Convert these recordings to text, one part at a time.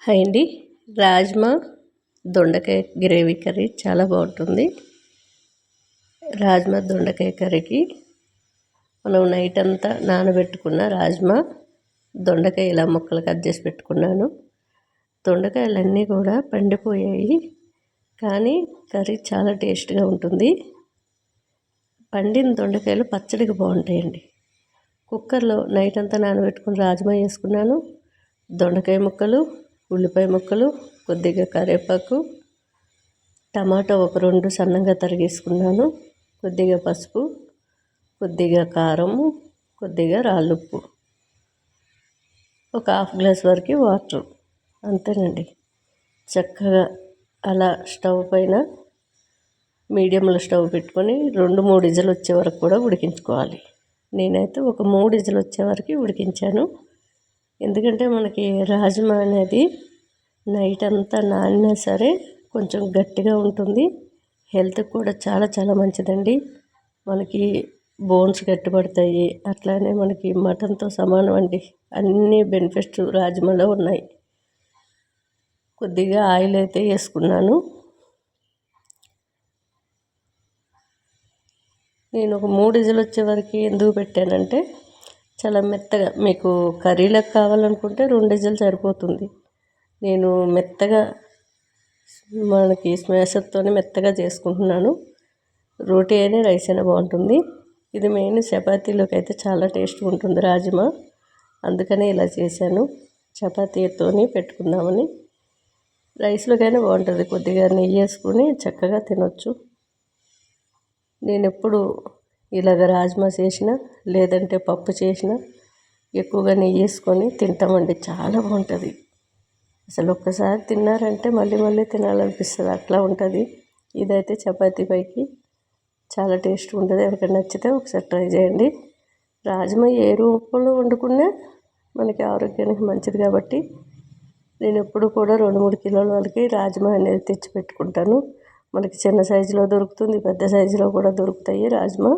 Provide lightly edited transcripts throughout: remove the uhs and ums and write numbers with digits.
Hi అండి. రాజ్మా దొండకాయ gravy curry చాలా బాగుంటుంది. రాజ్మా దొండకాయ కర్రీకి మనం నైట్ అంతా నానబెట్టుకున్న రాజ్మా దొండకాయ ఇలా ముక్కలు కట్ చేసి పెట్టుకున్నాను. దొండకాయలన్నీ కూడా పండిపోయాయి, కానీ కర్రీ చాలా టేస్ట్గా ఉంటుంది. పండిన దొండకాయలు పచ్చడికి బాగుంటాయండి. కుక్కర్లో నైట్ అంతా నానబెట్టుకుని రాజ్మా వేసుకున్నాను. దొండకాయ ముక్కలు, ఉల్లిపాయ ముక్కలు, కొద్దిగా కరివేపాకు, టమాటా ఒక 2 సన్నగా తరిగేసుకున్నాను, కొద్దిగా పసుపు, కొద్దిగా కారము, కొద్దిగా రాళ్ళుప్పు, ఒక హాఫ్ గ్లాస్ వరకు వాటర్, అంతేనండి. చక్కగా అలా స్టవ్ పైన మీడియంలో స్టవ్ పెట్టుకొని 2-3 విజిల్ వచ్చే వరకు కూడా ఉడికించుకోవాలి. నేనైతే ఒక 3 విజిల్ వచ్చే వరకు ఉడికించాను. ఎందుకంటే మనకి రాజ్మా అనేది నైట్ అంతా నానినా సరే కొంచెం గట్టిగా ఉంటుంది. హెల్త్కి కూడా చాలా చాలా మంచిదండి. మనకి బోన్స్ గట్టిపడతాయి. అట్లానే మనకి మటన్తో సమానం అండి. అన్ని బెనిఫిట్స్ రాజ్మాలో ఉన్నాయి. కొద్దిగా ఆయిల్ అయితే వేసుకున్నాను. నేను ఒక 3 విజిల్ వచ్చే వరకు ఎందుకు పెట్టానంటే, చాలా మెత్తగా, మీకు కర్రీలకు కావాలనుకుంటే 2 విజిల్ సరిపోతుంది. నేను మెత్తగా మనకి స్మాషర్తోనే మెత్తగా చేసుకుంటున్నాను. రోటీ అయినా రైస్ అయినా బాగుంటుంది. ఇది మెయిన్ చపాతీలోకి అయితే చాలా టేస్ట్గా ఉంటుంది రాజ్మా. అందుకనే ఇలా చేశాను. చపాతీతోని పెట్టుకుందామని. రైస్లోకైనా బాగుంటుంది. కొద్దిగా నెయ్యి వేసుకొని చక్కగా తినొచ్చు. నేను ఎప్పుడు ఇలాగ రాజ్మా చేసిన, లేదంటే పప్పు చేసిన ఎక్కువగా నెయ్యి వేసుకొని తింటామండి. చాలా బాగుంటుంది. అసలు ఒక్కసారి తిన్నారంటే మళ్ళీ మళ్ళీ తినాలనిపిస్తుంది, అట్లా ఉంటుంది. ఇదైతే చపాతీ పైకి చాలా టేస్ట్ ఉంటుంది. ఎవరికైనా నచ్చితే ఒకసారి ట్రై చేయండి. రాజ్మా ఏ రూపంలో వండుకున్నా మనకి ఆరోగ్యానికి మంచిది కాబట్టి నేను ఎప్పుడు కూడా 2-3 కిలోల వరకు రాజ్మా అనేది తెచ్చి పెట్టుకుంటాను. మనకి చిన్న సైజులో దొరుకుతుంది, పెద్ద సైజులో కూడా దొరుకుతాయి రాజ్మా.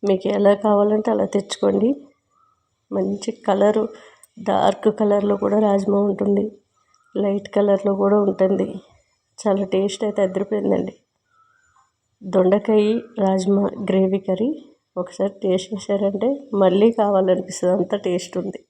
మీకు ఎలా కావాలంటే అలా తెచ్చుకోండి. మంచి కలరు, డార్క్ కలర్లో కూడా రాజ్మా ఉంటుంది, లైట్ కలర్లో కూడా ఉంటుంది. చాలా టేస్ట్ అయితే అదిరిపోయిందండి. దొండకాయ రాజ్మా గ్రేవీ కర్రీ ఒకసారి టేస్ట్ చేశారంటే మళ్ళీ కావాలనిపిస్తుంది, అంత టేస్ట్ ఉంది.